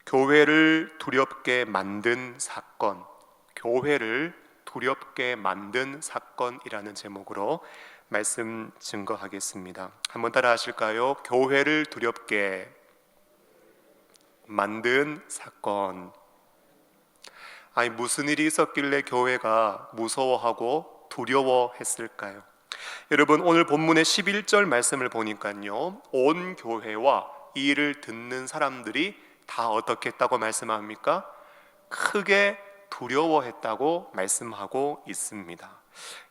교회를 두렵게 만든 사건, 교회를 두렵게 만든 사건이라는 제목으로 말씀 증거하겠습니다. 한번 따라 하실까요? 교회를 두렵게 만든 사건. 아니, 무슨 일이 있었길래 교회가 무서워하고 두려워했을까요? 여러분, 오늘 본문의 11절 말씀을 보니까요, 온 교회와 이 일을 듣는 사람들이 다 어떻게 했다고 말씀합니까? 크게 두려워했다고 말씀하고 있습니다.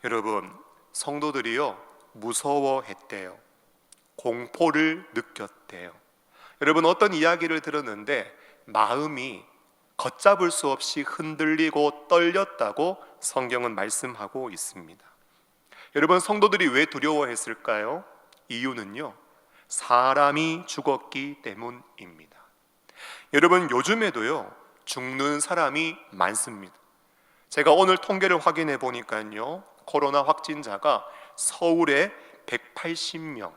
여러분, 성도들이요, 무서워했대요. 공포를 느꼈대요. 여러분, 어떤 이야기를 들었는데 마음이 걷잡을 수 없이 흔들리고 떨렸다고 성경은 말씀하고 있습니다. 여러분, 성도들이 왜 두려워했을까요? 이유는요, 사람이 죽었기 때문입니다. 여러분, 요즘에도요, 죽는 사람이 많습니다. 제가 오늘 통계를 확인해 보니까요, 코로나 확진자가 서울에 180명,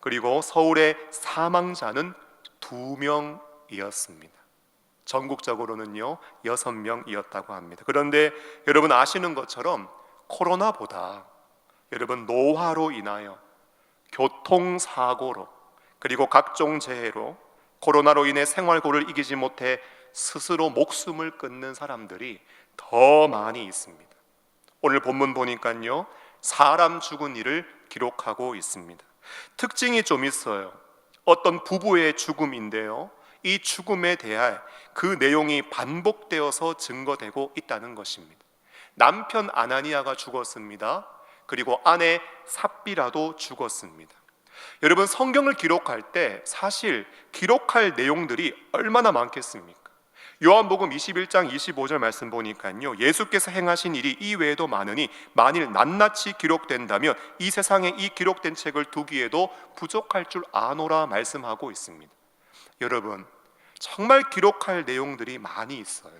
그리고 서울의 사망자는 2명이었습니다. 전국적으로는요 6명이었다고 합니다. 그런데 여러분 아시는 것처럼 코로나보다 여러분 노화로 인하여 교통사고로 그리고 각종 재해로 코로나로 인해 생활고를 이기지 못해 스스로 목숨을 끊는 사람들이 더 많이 있습니다. 오늘 본문 보니까요, 사람 죽은 일을 기록하고 있습니다. 특징이 좀 있어요. 어떤 부부의 죽음인데요, 이 죽음에 대해 그 내용이 반복되어서 증거되고 있다는 것입니다. 남편 아나니아가 죽었습니다. 그리고 아내 삽비라도 죽었습니다. 여러분, 성경을 기록할 때 사실 기록할 내용들이 얼마나 많겠습니까? 요한복음 21장 25절 말씀 보니까요, 예수께서 행하신 일이 이 외에도 많으니 만일 낱낱이 기록된다면 이 세상에 이 기록된 책을 두기에도 부족할 줄 아노라 말씀하고 있습니다. 여러분, 정말 기록할 내용들이 많이 있어요.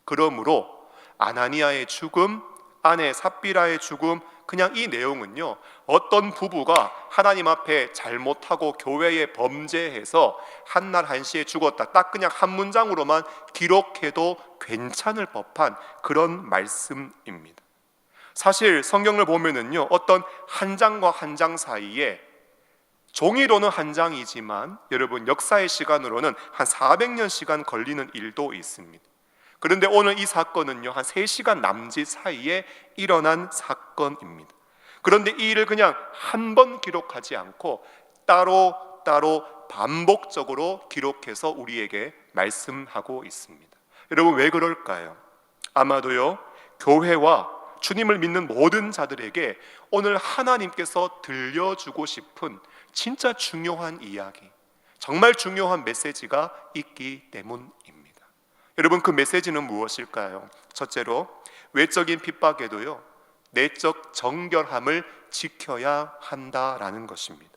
그러므로 아나니아의 죽음, 아내 삽비라의 죽음, 그냥 이 내용은요, 어떤 부부가 하나님 앞에 잘못하고 교회에 범죄해서 한날 한시에 죽었다, 딱 그냥 한 문장으로만 기록해도 괜찮을 법한 그런 말씀입니다. 사실 성경을 보면은요, 어떤 한 장과 한 장 사이에 종이로는 한 장이지만 여러분 역사의 시간으로는 한 400년 시간 걸리는 일도 있습니다. 그런데 오늘 이 사건은요, 한 3시간 남짓 사이에 일어난 사건입니다. 그런데 이 일을 그냥 한 번 기록하지 않고 따로 반복적으로 기록해서 우리에게 말씀하고 있습니다. 여러분, 왜 그럴까요? 아마도요, 교회와 주님을 믿는 모든 자들에게 오늘 하나님께서 들려주고 싶은 진짜 중요한 이야기, 정말 중요한 메시지가 있기 때문입니다. 여러분, 그 메시지는 무엇일까요? 첫째로, 외적인 핍박에도요, 내적 정결함을 지켜야 한다라는 것입니다.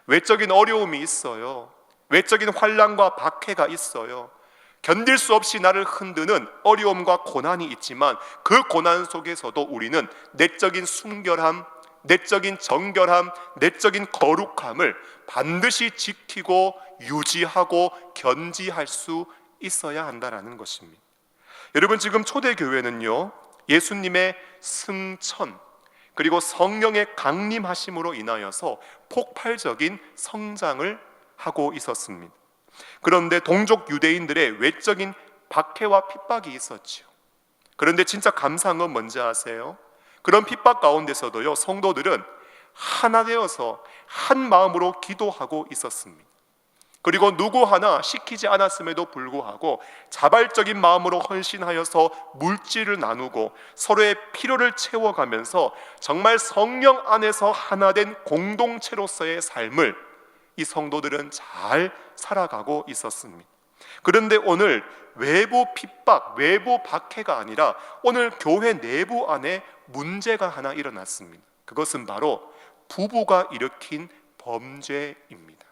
외적인 어려움이 있어요. 외적인 환난과 박해가 있어요. 견딜 수 없이 나를 흔드는 어려움과 고난이 있지만 그 고난 속에서도 우리는 내적인 순결함, 내적인 정결함, 내적인 거룩함을 반드시 지키고 유지하고 견지할 수 있어야 한다라는 것입니다. 여러분, 지금 초대교회는요, 예수님의 승천 그리고 성령의 강림하심으로 인하여서 폭발적인 성장을 하고 있었습니다. 그런데 동족 유대인들의 외적인 박해와 핍박이 있었죠. 그런데 진짜 감사한 건 뭔지 아세요? 그런 핍박 가운데서도요, 성도들은 하나 되어서 한 마음으로 기도하고 있었습니다. 그리고 누구 하나 시키지 않았음에도 불구하고 자발적인 마음으로 헌신하여서 물질을 나누고 서로의 필요를 채워가면서 정말 성령 안에서 하나 된 공동체로서의 삶을 이 성도들은 잘 살아가고 있었습니다. 그런데 오늘 외부 핍박, 외부 박해가 아니라 오늘 교회 내부 안에 문제가 하나 일어났습니다. 그것은 바로 부부가 일으킨 범죄입니다.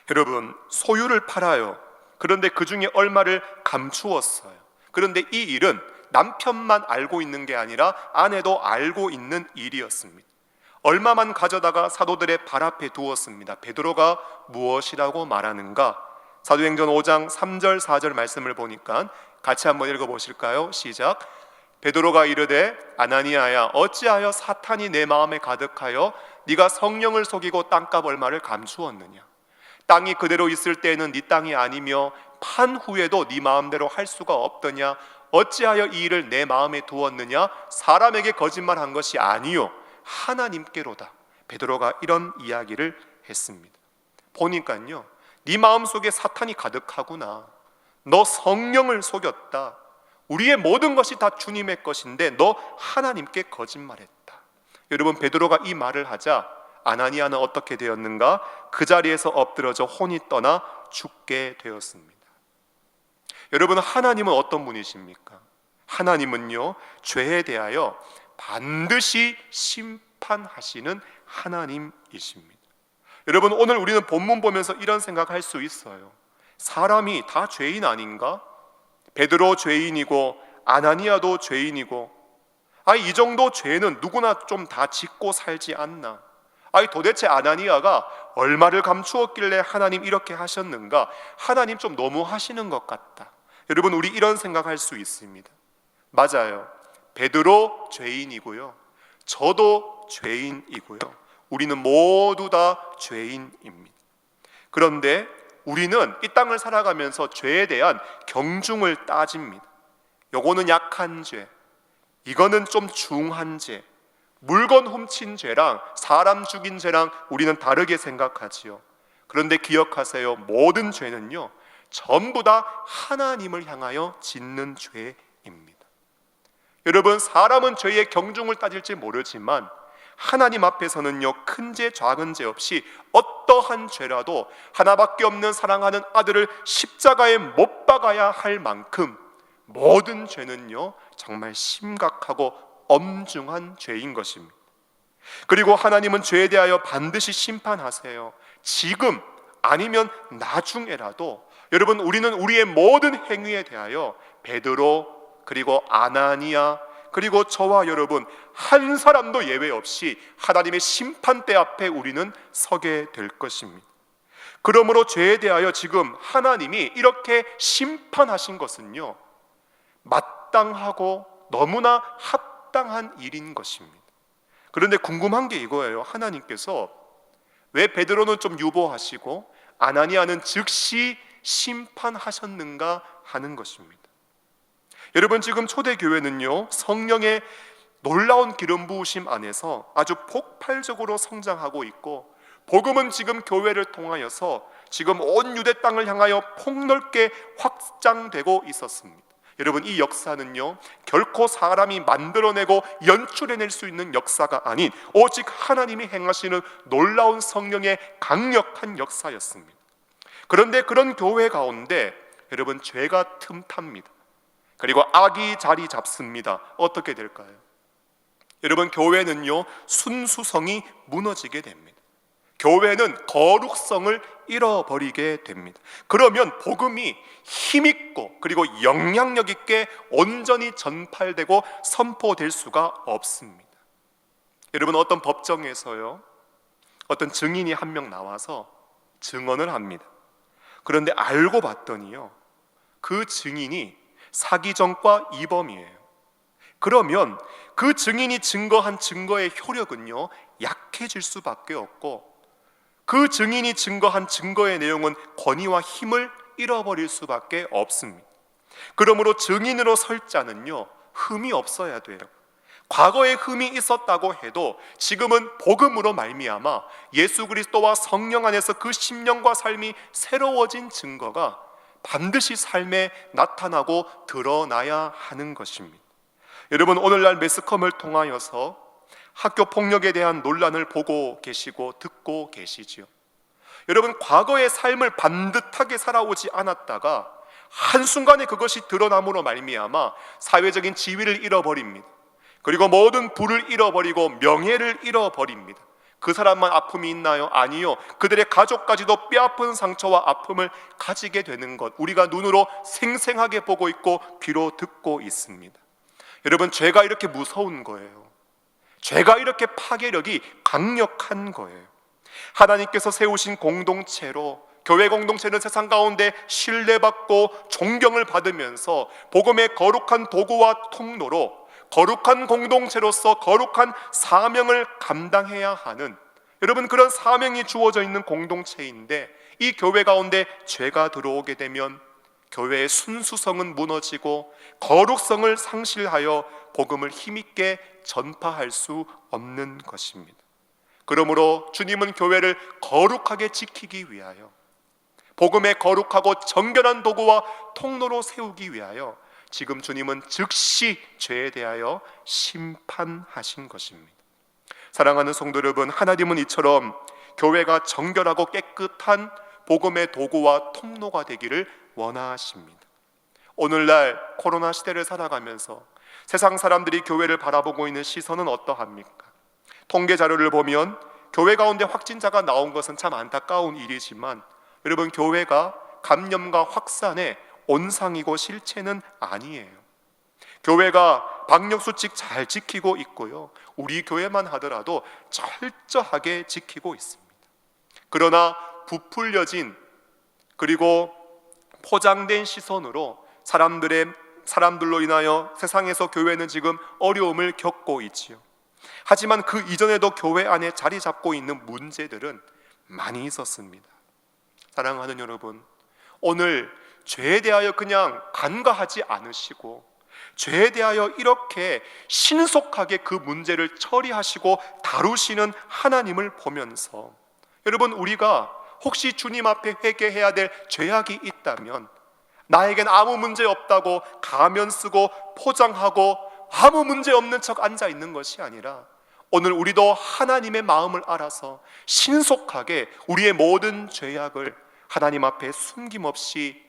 여러분, 소유를 팔아요. 그런데 그 중에 얼마를 감추었어요. 그런데 이 일은 남편만 알고 있는 게 아니라 아내도 알고 있는 일이었습니다. 얼마만 가져다가 사도들의 발 앞에 두었습니다. 베드로가 무엇이라고 말하는가? 사도행전 5장 3절 4절 말씀을 보니까 같이 한번 읽어보실까요? 시작. 베드로가 이르되 아나니아야 어찌하여 사탄이 내 마음에 가득하여 네가 성령을 속이고 땅값 얼마를 감추었느냐? 땅이 그대로 있을 때에는 네 땅이 아니며 판 후에도 네 마음대로 할 수가 없더냐? 어찌하여 이 일을 내 마음에 두었느냐? 사람에게 거짓말한 것이 아니요 하나님께로다. 베드로가 이런 이야기를 했습니다. 보니까요, 네 마음속에 사탄이 가득하구나. 너 성령을 속였다. 우리의 모든 것이 다 주님의 것인데 너 하나님께 거짓말했다. 여러분, 베드로가 이 말을 하자 아나니아는 어떻게 되었는가? 그 자리에서 엎드러져 혼이 떠나 죽게 되었습니다. 여러분, 하나님은 어떤 분이십니까? 하나님은요, 죄에 대하여 반드시 심판하시는 하나님이십니다. 여러분, 오늘 우리는 본문 보면서 이런 생각할 수 있어요. 사람이 다 죄인 아닌가? 베드로 죄인이고 아나니아도 죄인이고, 이 정도 죄는 누구나 좀 다 짓고 살지 않나? 도대체 아나니아가 얼마를 감추었길래 하나님 이렇게 하셨는가? 하나님 좀 너무 하시는 것 같다. 여러분, 우리 이런 생각할 수 있습니다. 맞아요. 베드로 죄인이고요, 저도 죄인이고요, 우리는 모두 다 죄인입니다. 그런데 우리는 이 땅을 살아가면서 죄에 대한 경중을 따집니다. 요거는 약한 죄, 이거는 좀 중한 죄, 물건 훔친 죄랑 사람 죽인 죄랑 우리는 다르게 생각하지요. 그런데 기억하세요. 모든 죄는요, 전부 다 하나님을 향하여 짓는 죄입니다. 여러분, 사람은 죄의 경중을 따질지 모르지만 하나님 앞에서는요, 큰 죄 작은 죄 없이 어떠한 죄라도 하나밖에 없는 사랑하는 아들을 십자가에 못 박아야 할 만큼 모든 죄는요, 정말 심각하고 엄중한 죄인 것입니다. 그리고 하나님은 죄에 대하여 반드시 심판하세요. 지금 아니면 나중에라도 여러분, 우리는 우리의 모든 행위에 대하여 베드로 그리고 아나니아 그리고 저와 여러분 한 사람도 예외 없이 하나님의 심판대 앞에 우리는 서게 될 것입니다. 그러므로 죄에 대하여 지금 하나님이 이렇게 심판하신 것은요, 마땅하고 너무나 합당한 일인 것입니다. 그런데 궁금한 게 이거예요. 하나님께서 왜 베드로는 좀 유보하시고 아나니아는 즉시 심판하셨는가 하는 것입니다. 여러분, 지금 초대교회는요, 성령의 놀라운 기름 부으심 안에서 아주 폭발적으로 성장하고 있고, 복음은 지금 교회를 통하여서 지금 온 유대 땅을 향하여 폭넓게 확장되고 있었습니다. 여러분, 이 역사는요, 결코 사람이 만들어내고 연출해낼 수 있는 역사가 아닌 오직 하나님이 행하시는 놀라운 성령의 강력한 역사였습니다. 그런데 그런 교회 가운데 여러분, 죄가 틈탑니다. 그리고 악이 자리 잡습니다. 어떻게 될까요? 여러분, 교회는요, 순수성이 무너지게 됩니다. 교회는 거룩성을 잃어버리게 됩니다. 그러면 복음이 힘있고 그리고 영향력 있게 온전히 전파되고 선포될 수가 없습니다. 여러분, 어떤 법정에서요, 어떤 증인이 한 명 나와서 증언을 합니다. 그런데 알고 봤더니요, 그 증인이 사기정과 이범이에요. 그러면 그 증인이 증거한 증거의 효력은요, 약해질 수밖에 없고, 그 증인이 증거한 증거의 내용은 권위와 힘을 잃어버릴 수밖에 없습니다. 그러므로 증인으로 설 자는요, 흠이 없어야 돼요. 과거에 흠이 있었다고 해도 지금은 복음으로 말미암아 예수 그리스도와 성령 안에서 그 심령과 삶이 새로워진 증거가 반드시 삶에 나타나고 드러나야 하는 것입니다. 여러분, 오늘날 매스컴을 통하여서 학교 폭력에 대한 논란을 보고 계시고 듣고 계시지요. 여러분, 과거의 삶을 반듯하게 살아오지 않았다가 한순간에 그것이 드러남으로 말미암아 사회적인 지위를 잃어버립니다. 그리고 모든 부를 잃어버리고 명예를 잃어버립니다. 그 사람만 아픔이 있나요? 아니요. 그들의 가족까지도 뼈아픈 상처와 아픔을 가지게 되는 것, 우리가 눈으로 생생하게 보고 있고 귀로 듣고 있습니다. 여러분, 죄가 이렇게 무서운 거예요. 죄가 이렇게 파괴력이 강력한 거예요. 하나님께서 세우신 공동체로 교회 공동체는 세상 가운데 신뢰받고 존경을 받으면서 복음의 거룩한 도구와 통로로 거룩한 공동체로서 거룩한 사명을 감당해야 하는, 여러분, 그런 사명이 주어져 있는 공동체인데, 이 교회 가운데 죄가 들어오게 되면 교회의 순수성은 무너지고 거룩성을 상실하여 복음을 힘있게 전파할 수 없는 것입니다. 그러므로 주님은 교회를 거룩하게 지키기 위하여, 복음의 거룩하고 정결한 도구와 통로로 세우기 위하여 지금 주님은 즉시 죄에 대하여 심판하신 것입니다. 사랑하는 성도 여러분, 하나님은 이처럼 교회가 정결하고 깨끗한 복음의 도구와 통로가 되기를 원하십니다. 오늘날 코로나 시대를 살아가면서 세상 사람들이 교회를 바라보고 있는 시선은 어떠합니까? 통계 자료를 보면 교회 가운데 확진자가 나온 것은 참 안타까운 일이지만, 여러분, 교회가 감염과 확산의 온상이고 실체는 아니에요. 교회가 방역수칙 잘 지키고 있고요, 우리 교회만 하더라도 철저하게 지키고 있습니다. 그러나 부풀려진 그리고 포장된 시선으로 사람들로 인하여 세상에서 교회는 지금 어려움을 겪고 있지요. 하지만 그 이전에도 교회 안에 자리 잡고 있는 문제들은 많이 있었습니다. 사랑하는 여러분, 오늘 죄에 대하여 그냥 간과하지 않으시고 죄에 대하여 이렇게 신속하게 그 문제를 처리하시고 다루시는 하나님을 보면서, 여러분, 우리가 혹시 주님 앞에 회개해야 될 죄악이 있다면 나에겐 아무 문제 없다고 가면 쓰고 포장하고 아무 문제 없는 척 앉아 있는 것이 아니라, 오늘 우리도 하나님의 마음을 알아서 신속하게 우리의 모든 죄악을 하나님 앞에 숨김없이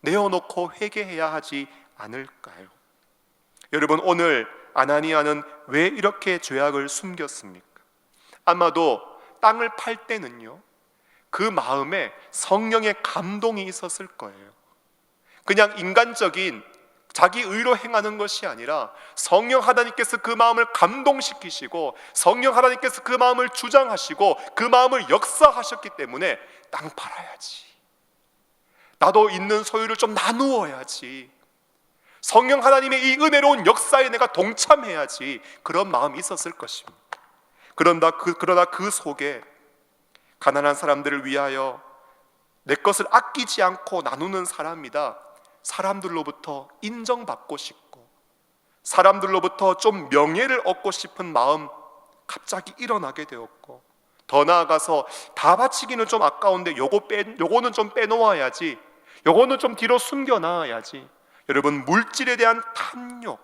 내어놓고 회개해야 하지 않을까요? 여러분, 오늘 아나니아는 왜 이렇게 죄악을 숨겼습니까? 아마도 땅을 팔 때는요, 그 마음에 성령의 감동이 있었을 거예요. 그냥 인간적인 자기 의로 행하는 것이 아니라 성령 하나님께서 그 마음을 감동시키시고 성령 하나님께서 그 마음을 주장하시고 그 마음을 역사하셨기 때문에 땅 팔아야지, 나도 있는 소유를 좀 나누어야지, 성령 하나님의 이 은혜로운 역사에 내가 동참해야지, 그런 마음이 있었을 것입니다. 그러나 그 속에 가난한 사람들을 위하여 내 것을 아끼지 않고 나누는 사람이다, 사람들로부터 인정받고 싶고 사람들로부터 좀 명예를 얻고 싶은 마음 갑자기 일어나게 되었고, 더 나아가서 다 바치기는 좀 아까운데 요거는 좀 빼놓아야지, 요거는 좀 뒤로 숨겨놔야지. 여러분, 물질에 대한 탐욕,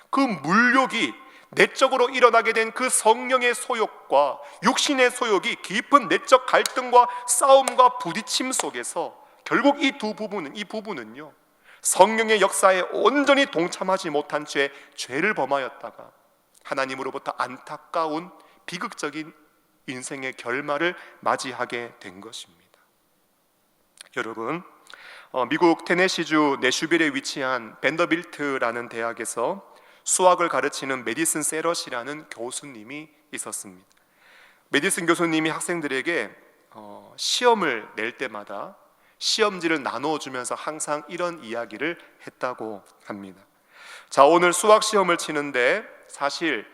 그 물욕이 내적으로 일어나게 된 그 성령의 소욕과 육신의 소욕이 깊은 내적 갈등과 싸움과 부딪힘 속에서 결국 이 부분은요, 성령의 역사에 온전히 동참하지 못한 죄를 범하였다가 하나님으로부터 안타까운 비극적인 인생의 결말을 맞이하게 된 것입니다. 여러분, 미국 테네시주 내슈빌에 위치한 벤더빌트라는 대학에서 수학을 가르치는 메디슨 세럿이라는 교수님이 있었습니다. 메디슨 교수님이 학생들에게 시험을 낼 때마다 시험지를 나누어주면서 항상 이런 이야기를 했다고 합니다. 자, 오늘 수학 시험을 치는데 사실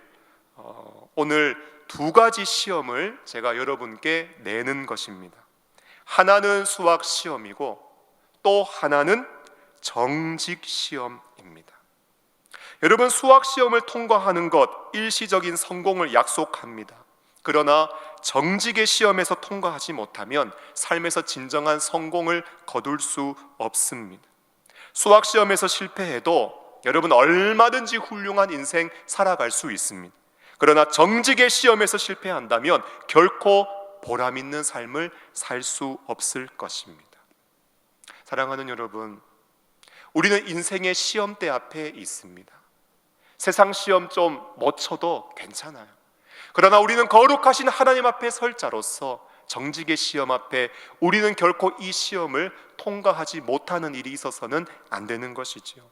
오늘 두 가지 시험을 제가 여러분께 내는 것입니다. 하나는 수학 시험이고 또 하나는 정직 시험입니다. 여러분, 수학 시험을 통과하는 것 일시적인 성공을 약속합니다. 그러나 정직의 시험에서 통과하지 못하면 삶에서 진정한 성공을 거둘 수 없습니다. 수학 시험에서 실패해도 여러분 얼마든지 훌륭한 인생 살아갈 수 있습니다. 그러나 정직의 시험에서 실패한다면 결코 보람 있는 삶을 살 수 없을 것입니다. 사랑하는 여러분, 우리는 인생의 시험대 앞에 있습니다. 세상 시험 좀 못 쳐도 괜찮아요. 그러나 우리는 거룩하신 하나님 앞에 설 자로서 정직의 시험 앞에 우리는 결코 이 시험을 통과하지 못하는 일이 있어서는 안 되는 것이지요.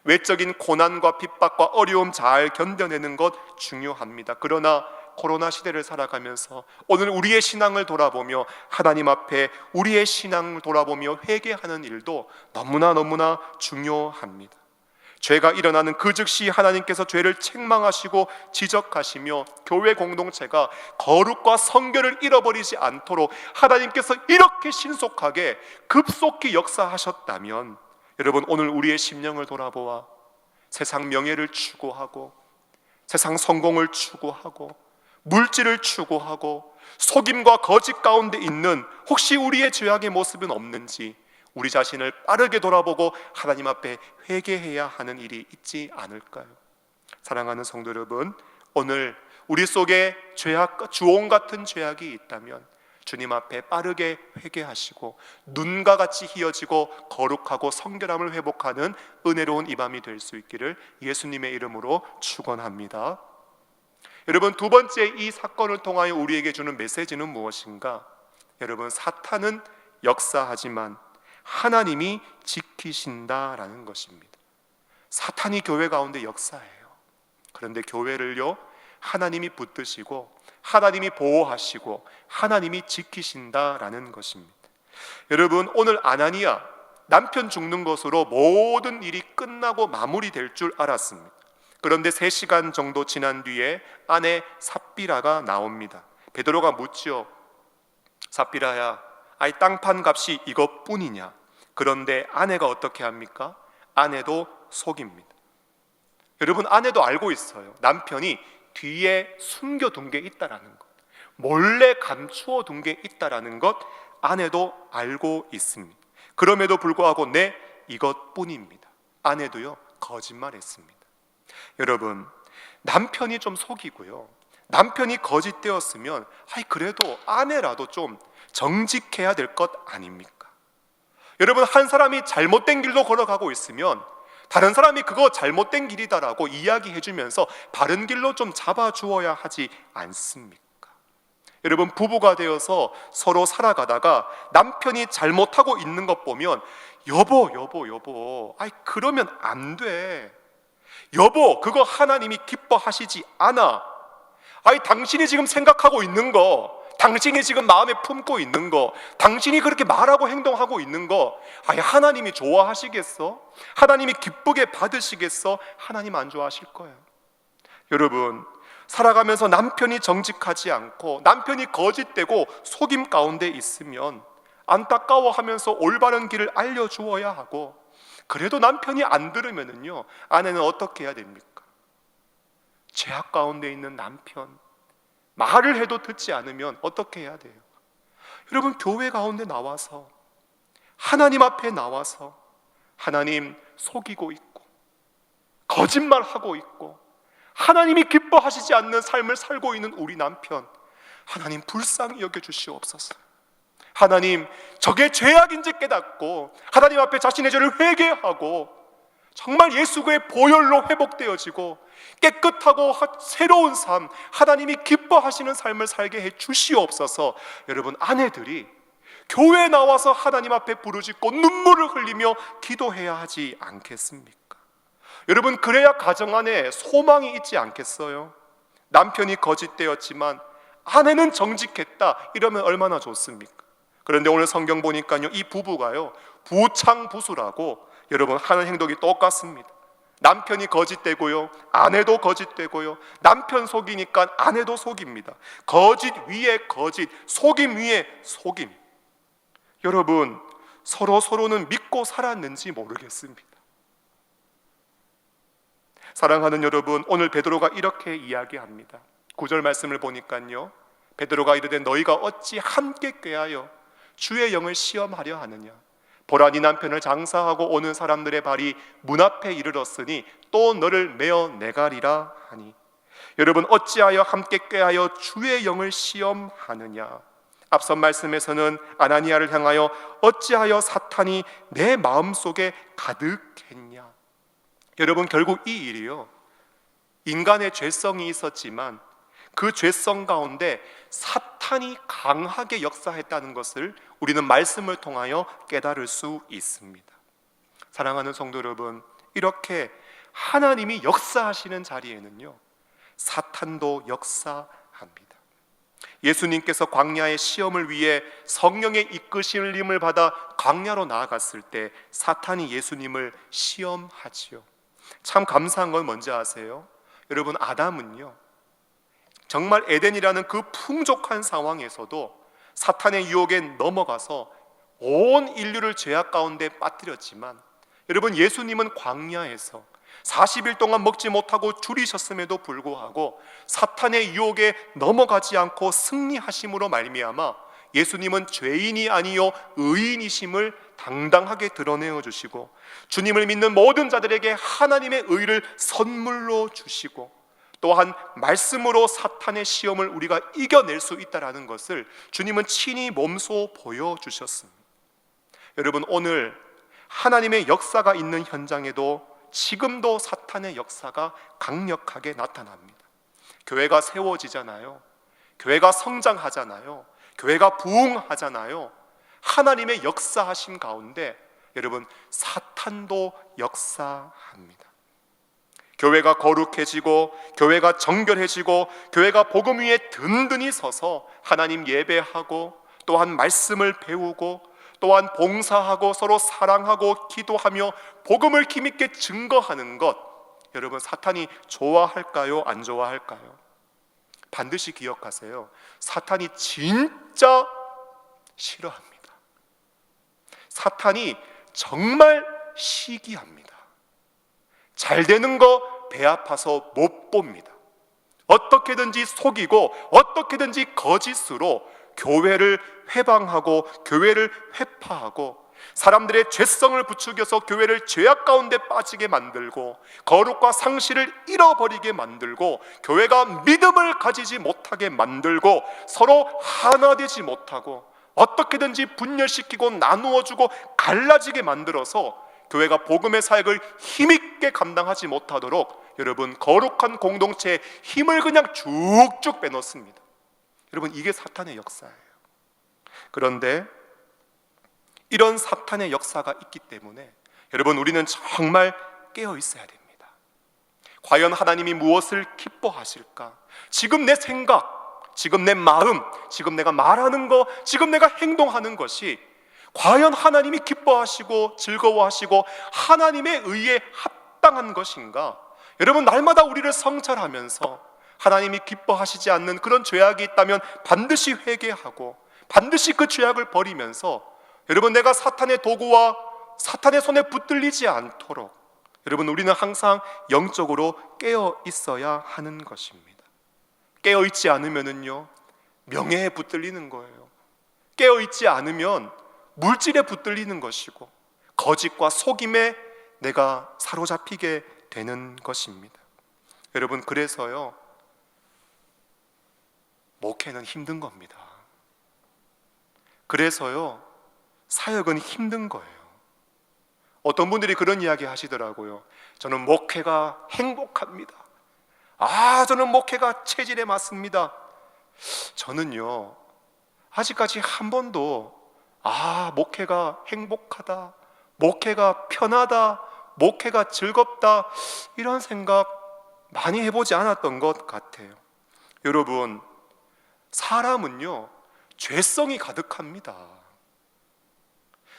외적인 고난과 핍박과 어려움 잘 견뎌내는 것 중요합니다. 그러나 코로나 시대를 살아가면서 오늘 우리의 신앙을 돌아보며 하나님 앞에 우리의 신앙을 돌아보며 회개하는 일도 너무나 중요합니다. 죄가 일어나는 그 즉시 하나님께서 죄를 책망하시고 지적하시며 교회 공동체가 거룩과 성결을 잃어버리지 않도록 하나님께서 이렇게 신속하게 급속히 역사하셨다면, 여러분 오늘 우리의 심령을 돌아보아 세상 명예를 추구하고 세상 성공을 추구하고 물질을 추구하고 속임과 거짓 가운데 있는 혹시 우리의 죄악의 모습은 없는지 우리 자신을 빠르게 돌아보고 하나님 앞에 회개해야 하는 일이 있지 않을까요? 사랑하는 성도 여러분, 오늘 우리 속에 주홍 같은 죄악이 있다면 주님 앞에 빠르게 회개하시고 눈과 같이 희어지고 거룩하고 성결함을 회복하는 은혜로운 이 밤이 될 수 있기를 예수님의 이름으로 축원합니다. 여러분, 두 번째 이 사건을 통하여 우리에게 주는 메시지는 무엇인가? 여러분, 사탄은 역사하지만 하나님이 지키신다라는 것입니다. 사탄이 교회 가운데 역사해요. 그런데 교회를요, 하나님이 붙드시고 하나님이 보호하시고 하나님이 지키신다라는 것입니다. 여러분, 오늘 아나니아 남편 죽는 것으로 모든 일이 끝나고 마무리될 줄 알았습니다. 그런데 3시간 정도 지난 뒤에 아내 삽비라가 나옵니다. 베드로가 묻죠. 삽비라야, 아이 땅판 값이 이것뿐이냐? 그런데 아내가 어떻게 합니까? 아내도 속입니다. 여러분, 아내도 알고 있어요. 남편이 뒤에 숨겨둔 게 있다라는 것, 몰래 감추어 둔 게 있다라는 것 아내도 알고 있습니다. 그럼에도 불구하고 네, 이것뿐입니다. 아내도요, 거짓말했습니다. 여러분, 남편이 좀 속이고요, 남편이 거짓되었으면 그래도 아내라도 좀 정직해야 될 것 아닙니까? 여러분, 한 사람이 잘못된 길로 걸어가고 있으면 다른 사람이 그거 잘못된 길이다라고 이야기해주면서 바른 길로 좀 잡아주어야 하지 않습니까? 여러분, 부부가 되어서 서로 살아가다가 남편이 잘못하고 있는 것 보면 여보 그러면 안 돼. 여보, 그거 하나님이 기뻐하시지 않아. 당신이 지금 생각하고 있는 거, 당신이 지금 마음에 품고 있는 거, 당신이 그렇게 말하고 행동하고 있는 거 하나님이 좋아하시겠어? 하나님이 기쁘게 받으시겠어? 하나님 안 좋아하실 거예요. 여러분, 살아가면서 남편이 정직하지 않고 남편이 거짓되고 속임 가운데 있으면 안타까워하면서 올바른 길을 알려주어야 하고, 그래도 남편이 안 들으면은요, 아내는 어떻게 해야 됩니까? 죄악 가운데 있는 남편, 말을 해도 듣지 않으면 어떻게 해야 돼요? 여러분, 교회 가운데 나와서 하나님 앞에 나와서 하나님 속이고 있고 거짓말하고 있고 하나님이 기뻐하시지 않는 삶을 살고 있는 우리 남편, 하나님 불쌍히 여겨주시옵소서. 하나님, 저게 죄악인지 깨닫고 하나님 앞에 자신의 죄를 회개하고 정말 예수의 보혈로 회복되어지고 깨끗하고 새로운 삶, 하나님이 기뻐하시는 삶을 살게 해 주시옵소서. 여러분, 아내들이 교회에 나와서 하나님 앞에 부르짖고 눈물을 흘리며 기도해야 하지 않겠습니까? 여러분, 그래야 가정 안에 소망이 있지 않겠어요? 남편이 거짓되었지만 아내는 정직했다, 이러면 얼마나 좋습니까? 그런데 오늘 성경 보니까요, 이 부부가요, 부창부수라고 여러분 하는 행동이 똑같습니다. 남편이 거짓되고요, 아내도 거짓되고요, 남편 속이니까 아내도 속입니다. 거짓 위에 거짓, 속임 위에 속임. 여러분, 서로는 믿고 살았는지 모르겠습니다. 사랑하는 여러분, 오늘 베드로가 이렇게 이야기합니다. 9절 말씀을 보니까요, 베드로가 이르되 너희가 어찌 함께 꾀하여 주의 영을 시험하려 하느냐? 보라, 네 남편을 장사하고 오는 사람들의 발이 문 앞에 이르렀으니 또 너를 메어 내가리라 하니. 여러분, 어찌하여 함께 꾀하여 주의 영을 시험하느냐? 앞선 말씀에서는 아나니아를 향하여 어찌하여 사탄이 내 마음속에 가득했냐? 여러분, 결국 이 일이요, 인간의 죄성이 있었지만 그 죄성 가운데 사탄이 강하게 역사했다는 것을 우리는 말씀을 통하여 깨달을 수 있습니다. 사랑하는 성도 여러분, 이렇게 하나님이 역사하시는 자리에는요, 사탄도 역사합니다. 예수님께서 광야의 시험을 위해 성령의 이끄심을 받아 광야로 나아갔을 때 사탄이 예수님을 시험하지요. 참 감사한 건 뭔지 아세요? 여러분, 아담은요 정말 에덴이라는 그 풍족한 상황에서도 사탄의 유혹에 넘어가서 온 인류를 죄악 가운데 빠뜨렸지만, 여러분, 예수님은 광야에서 40일 동안 먹지 못하고 줄이셨음에도 불구하고 사탄의 유혹에 넘어가지 않고 승리하심으로 말미암아 예수님은 죄인이 아니요 의인이심을 당당하게 드러내어 주시고, 주님을 믿는 모든 자들에게 하나님의 의를 선물로 주시고, 또한 말씀으로 사탄의 시험을 우리가 이겨낼 수 있다는 것을 주님은 친히 몸소 보여주셨습니다. 여러분, 오늘 하나님의 역사가 있는 현장에도 지금도 사탄의 역사가 강력하게 나타납니다. 교회가 세워지잖아요. 교회가 성장하잖아요. 교회가 부흥하잖아요. 하나님의 역사하심 가운데 여러분, 사탄도 역사합니다. 교회가 거룩해지고 교회가 정결해지고 교회가 복음 위에 든든히 서서 하나님 예배하고 또한 말씀을 배우고 또한 봉사하고 서로 사랑하고 기도하며 복음을 힘있게 증거하는 것, 여러분, 사탄이 좋아할까요? 안 좋아할까요? 반드시 기억하세요. 사탄이 진짜 싫어합니다. 사탄이 정말 시기합니다. 잘 되는 거 배 아파서 못 봅니다. 어떻게든지 속이고 어떻게든지 거짓으로 교회를 회방하고 교회를 회파하고 사람들의 죄성을 부추겨서 교회를 죄악 가운데 빠지게 만들고 거룩과 상실을 잃어버리게 만들고 교회가 믿음을 가지지 못하게 만들고 서로 하나 되지 못하고 어떻게든지 분열시키고 나누어주고 갈라지게 만들어서 교회가 복음의 사역을 힘있게 감당하지 못하도록 여러분, 거룩한 공동체에 힘을 그냥 쭉쭉 빼놓습니다. 여러분, 이게 사탄의 역사예요. 그런데 이런 사탄의 역사가 있기 때문에 여러분, 우리는 정말 깨어 있어야 됩니다. 과연 하나님이 무엇을 기뻐하실까? 지금 내 생각, 지금 내 마음, 지금 내가 말하는 거, 지금 내가 행동하는 것이 과연 하나님이 기뻐하시고 즐거워하시고 하나님의 의에 합당한 것인가? 여러분, 날마다 우리를 성찰하면서 하나님이 기뻐하시지 않는 그런 죄악이 있다면 반드시 회개하고 반드시 그 죄악을 버리면서 여러분, 내가 사탄의 도구와 사탄의 손에 붙들리지 않도록 여러분, 우리는 항상 영적으로 깨어 있어야 하는 것입니다. 깨어 있지 않으면은요 명예에 붙들리는 거예요. 깨어 있지 않으면 물질에 붙들리는 것이고 거짓과 속임에 내가 사로잡히게 되는 것입니다. 여러분, 그래서요 목회는 힘든 겁니다. 그래서요 사역은 힘든 거예요. 어떤 분들이 그런 이야기 하시더라고요. 저는 목회가 행복합니다. 저는 목회가 체질에 맞습니다. 저는요 아직까지 한 번도 목회가 행복하다, 목회가 편하다, 목회가 즐겁다, 이런 생각 많이 해보지 않았던 것 같아요. 여러분, 사람은요 죄성이 가득합니다.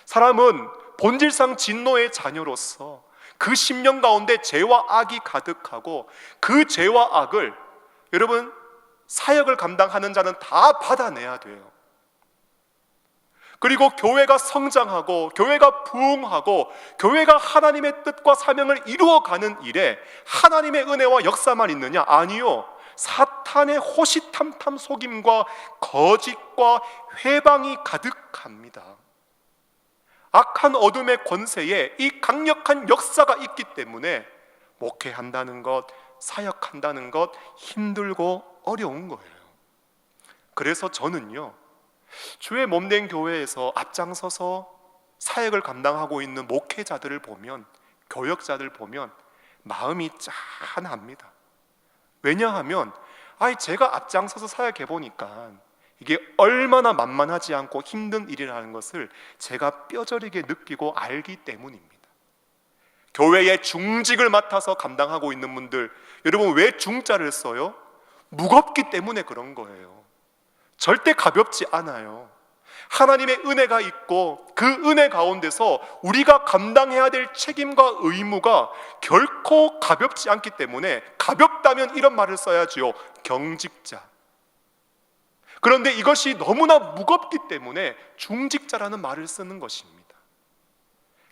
사람은 본질상 진노의 자녀로서 그 심령 가운데 죄와 악이 가득하고 그 죄와 악을 여러분, 사역을 감당하는 자는 다 받아내야 돼요. 그리고 교회가 성장하고 교회가 부흥하고 교회가 하나님의 뜻과 사명을 이루어가는 일에 하나님의 은혜와 역사만 있느냐? 아니요. 사탄의 호시탐탐 속임과 거짓과 회방이 가득합니다. 악한 어둠의 권세에 이 강력한 역사가 있기 때문에 목회한다는 것, 사역한다는 것 힘들고 어려운 거예요. 그래서 저는요 주의 몸된 교회에서 앞장서서 사역을 감당하고 있는 목회자들을 보면, 교역자들 보면 마음이 짠합니다. 왜냐하면 제가 앞장서서 사역해 보니까 이게 얼마나 만만하지 않고 힘든 일이라는 것을 제가 뼈저리게 느끼고 알기 때문입니다. 교회의 중직을 맡아서 감당하고 있는 분들, 여러분 왜 중자를 써요? 무겁기 때문에 그런 거예요. 절대 가볍지 않아요. 하나님의 은혜가 있고 그 은혜 가운데서 우리가 감당해야 될 책임과 의무가 결코 가볍지 않기 때문에, 가볍다면 이런 말을 써야지요. 경직자. 그런데 이것이 너무나 무겁기 때문에 중직자라는 말을 쓰는 것입니다.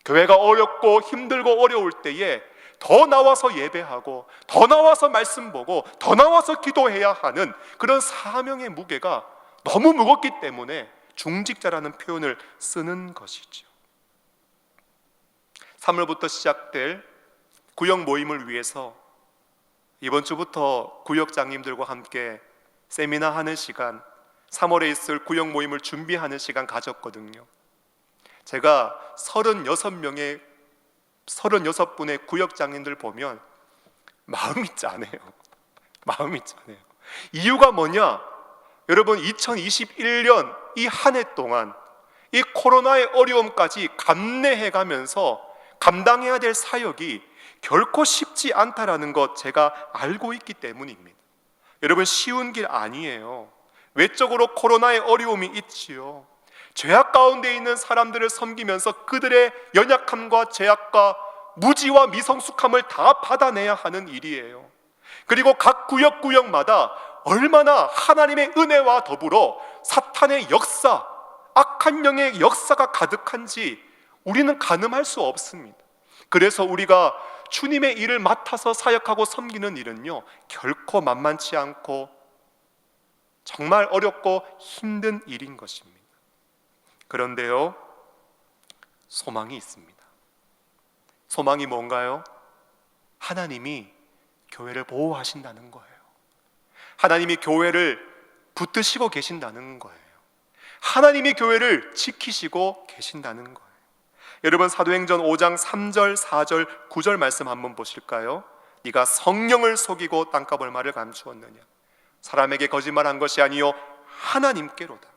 교회가 어렵고 힘들고 어려울 때에 더 나와서 예배하고 더 나와서 말씀 보고 더 나와서 기도해야 하는 그런 사명의 무게가 너무 무겁기 때문에 중직자라는 표현을 쓰는 것이죠. 3월부터 시작될 구역 모임을 위해서 이번 주부터 구역장님들과 함께 세미나 하는 시간, 3월에 있을 구역 모임을 준비하는 시간 가졌거든요. 제가 36분의 구역장님들 보면 마음이 짠해요. 마음이 짠해요. 이유가 뭐냐? 여러분, 2021년 이 한 해 동안 이 코로나의 어려움까지 감내해가면서 감당해야 될 사역이 결코 쉽지 않다라는 것 제가 알고 있기 때문입니다. 여러분, 쉬운 길 아니에요. 외적으로 코로나의 어려움이 있지요. 죄악 가운데 있는 사람들을 섬기면서 그들의 연약함과 죄악과 무지와 미성숙함을 다 받아내야 하는 일이에요. 그리고 각 구역마다 얼마나 하나님의 은혜와 더불어 사탄의 역사, 악한 영의 역사가 가득한지 우리는 가늠할 수 없습니다. 그래서 우리가 주님의 일을 맡아서 사역하고 섬기는 일은요, 결코 만만치 않고 정말 어렵고 힘든 일인 것입니다. 그런데요, 소망이 있습니다. 소망이 뭔가요? 하나님이 교회를 보호하신다는 거예요. 하나님이 교회를 붙드시고 계신다는 거예요. 하나님이 교회를 지키시고 계신다는 거예요. 여러분, 사도행전 5장 3절, 4절, 9절 말씀 한번 보실까요? 네가 성령을 속이고 땅값 얼마를 감추었느냐? 사람에게 거짓말한 것이 아니요 하나님께로다.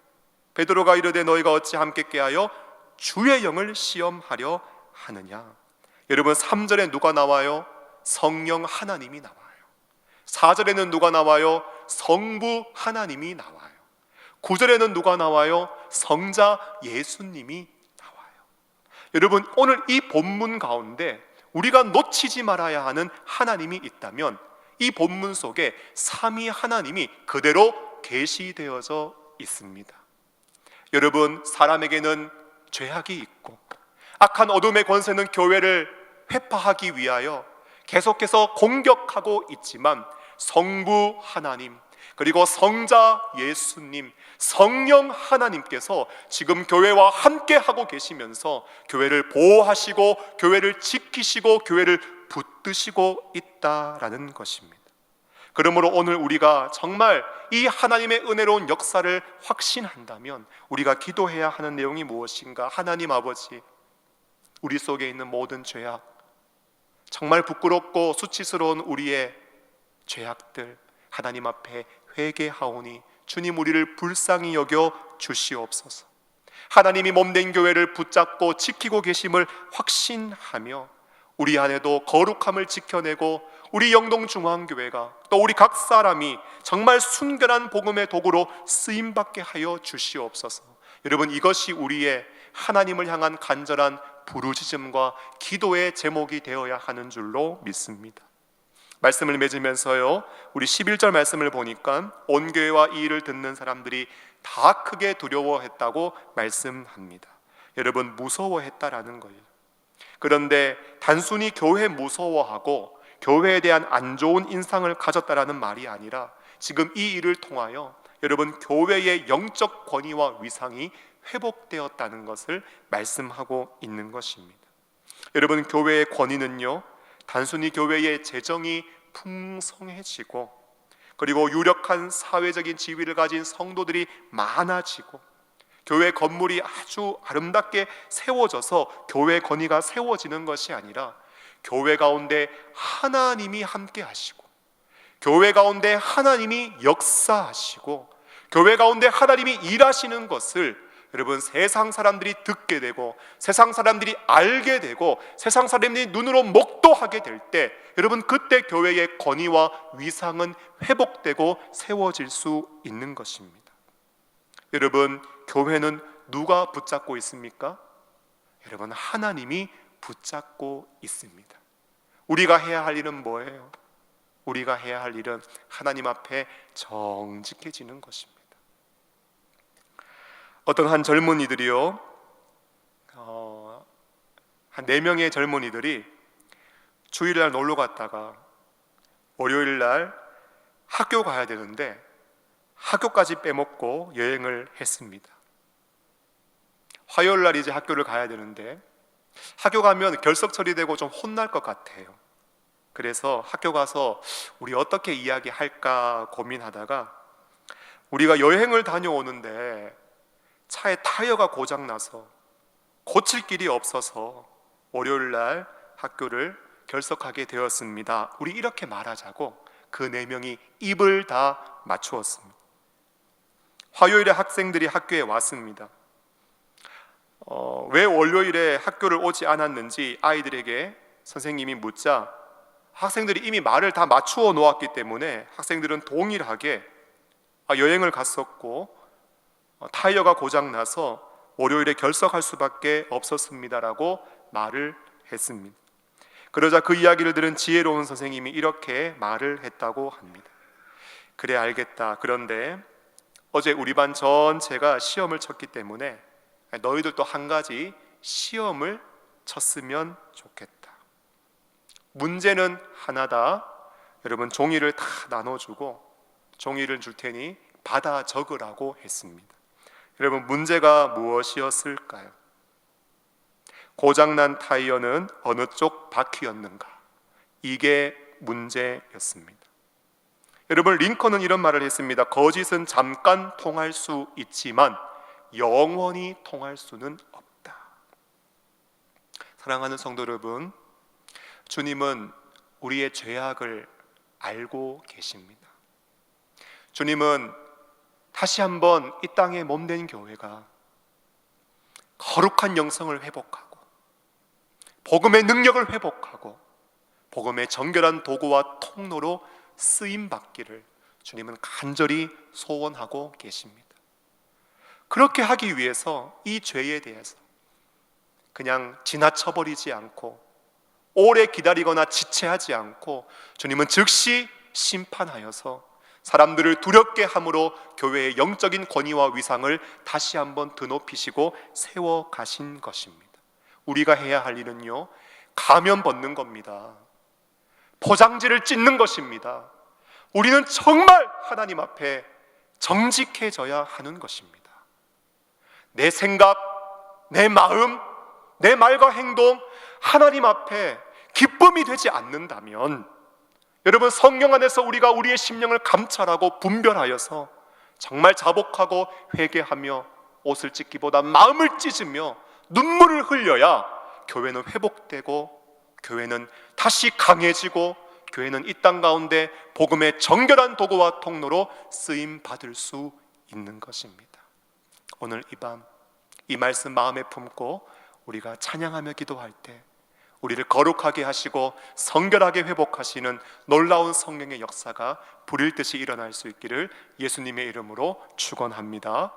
베드로가 이르되 너희가 어찌 함께 깨하여 주의 영을 시험하려 하느냐? 여러분, 3절에 누가 나와요? 성령 하나님이 나와요. 4절에는 누가 나와요? 성부 하나님이 나와요. 9절에는 누가 나와요? 성자 예수님이 나와요. 여러분, 오늘 이 본문 가운데 우리가 놓치지 말아야 하는 하나님이 있다면 이 본문 속에 삼위 하나님이 그대로 계시되어져 있습니다. 여러분, 사람에게는 죄악이 있고 악한 어둠의 권세는 교회를 회파하기 위하여 계속해서 공격하고 있지만 성부 하나님, 그리고 성자 예수님, 성령 하나님께서 지금 교회와 함께 하고 계시면서 교회를 보호하시고 교회를 지키시고 교회를 붙드시고 있다라는 것입니다. 그러므로 오늘 우리가 정말 이 하나님의 은혜로운 역사를 확신한다면 우리가 기도해야 하는 내용이 무엇인가? 하나님 아버지, 우리 속에 있는 모든 죄악, 정말 부끄럽고 수치스러운 우리의 죄악들 하나님 앞에 회개하오니 주님 우리를 불쌍히 여겨 주시옵소서. 하나님이 몸된 교회를 붙잡고 지키고 계심을 확신하며 우리 안에도 거룩함을 지켜내고 우리 영동중앙교회가 또 우리 각 사람이 정말 순결한 복음의 도구로 쓰임받게 하여 주시옵소서. 여러분, 이것이 우리의 하나님을 향한 간절한 부르짖음과 기도의 제목이 되어야 하는 줄로 믿습니다. 말씀을 맺으면서요, 우리 11절 말씀을 보니까 온 교회와 이 일을 듣는 사람들이 다 크게 두려워했다고 말씀합니다. 여러분, 무서워했다라는 거예요. 그런데 단순히 교회 무서워하고 교회에 대한 안 좋은 인상을 가졌다라는 말이 아니라 지금 이 일을 통하여 여러분, 교회의 영적 권위와 위상이 회복되었다는 것을 말씀하고 있는 것입니다. 여러분, 교회의 권위는요, 단순히 교회의 재정이 풍성해지고 그리고 유력한 사회적인 지위를 가진 성도들이 많아지고 교회 건물이 아주 아름답게 세워져서 교회 권위가 세워지는 것이 아니라 교회 가운데 하나님이 함께 하시고 교회 가운데 하나님이 역사하시고 교회 가운데 하나님이 일하시는 것을 여러분, 세상 사람들이 듣게 되고 세상 사람들이 알게 되고 세상 사람들이 눈으로 목도하게 될 때 여러분, 그때 교회의 권위와 위상은 회복되고 세워질 수 있는 것입니다. 여러분, 교회는 누가 붙잡고 있습니까? 여러분, 하나님이 붙잡고 있습니다. 우리가 해야 할 일은 뭐예요? 우리가 해야 할 일은 하나님 앞에 정직해지는 것입니다. 어떤 한 젊은이들이요, 한 4명의 젊은이들이 주일날 놀러 갔다가 월요일날 학교 가야 되는데 학교까지 빼먹고 여행을 했습니다. 화요일날 이제 학교를 가야 되는데 학교 가면 결석 처리되고 좀 혼날 것 같아요. 그래서 학교 가서 우리 어떻게 이야기할까 고민하다가 우리가 여행을 다녀오는데 차에 타이어가 고장나서 고칠 길이 없어서 월요일날 학교를 결석하게 되었습니다. 우리 이렇게 말하자고 그 4명이 입을 다 맞추었습니다. 화요일에 학생들이 학교에 왔습니다. 왜 월요일에 학교를 오지 않았는지 아이들에게 선생님이 묻자 학생들이 이미 말을 다 맞추어 놓았기 때문에 학생들은 동일하게 여행을 갔었고 타이어가 고장나서 월요일에 결석할 수밖에 없었습니다라고 말을 했습니다. 그러자 그 이야기를 들은 지혜로운 선생님이 이렇게 말을 했다고 합니다. 그래, 알겠다. 그런데 어제 우리 반 전체가 시험을 쳤기 때문에 너희들도 한 가지 시험을 쳤으면 좋겠다. 문제는 하나다. 여러분, 종이를 다 나눠주고 종이를 줄 테니 받아 적으라고 했습니다. 여러분, 문제가 무엇이었을까요? 고장난 타이어는 어느 쪽 바퀴였는가? 이게 문제였습니다. 여러분, 링컨은 이런 말을 했습니다. 거짓은 잠깐 통할 수 있지만 영원히 통할 수는 없다. 사랑하는 성도 여러분, 주님은 우리의 죄악을 알고 계십니다. 주님은 다시 한번 이 땅에 몸된 교회가 거룩한 영성을 회복하고 복음의 능력을 회복하고 복음의 정결한 도구와 통로로 쓰임받기를 주님은 간절히 소원하고 계십니다. 그렇게 하기 위해서 이 죄에 대해서 그냥 지나쳐버리지 않고 오래 기다리거나 지체하지 않고 주님은 즉시 심판하여서 사람들을 두렵게 함으로 교회의 영적인 권위와 위상을 다시 한번 드높이시고 세워 가신 것입니다. 우리가 해야 할 일은요, 가면 벗는 겁니다. 포장지를 찢는 것입니다. 우리는 정말 하나님 앞에 정직해져야 하는 것입니다. 내 생각, 내 마음, 내 말과 행동 하나님 앞에 기쁨이 되지 않는다면 여러분, 성령 안에서 우리가 우리의 심령을 감찰하고 분별하여서 정말 자복하고 회개하며 옷을 찢기보다 마음을 찢으며 눈물을 흘려야 교회는 회복되고 교회는 다시 강해지고 교회는 이 땅 가운데 복음의 정결한 도구와 통로로 쓰임 받을 수 있는 것입니다. 오늘 이 밤 이 말씀 마음에 품고 우리가 찬양하며 기도할 때 우리를 거룩하게 하시고 성결하게 회복하시는 놀라운 성령의 역사가 불일 듯이 일어날 수 있기를 예수님의 이름으로 축원합니다.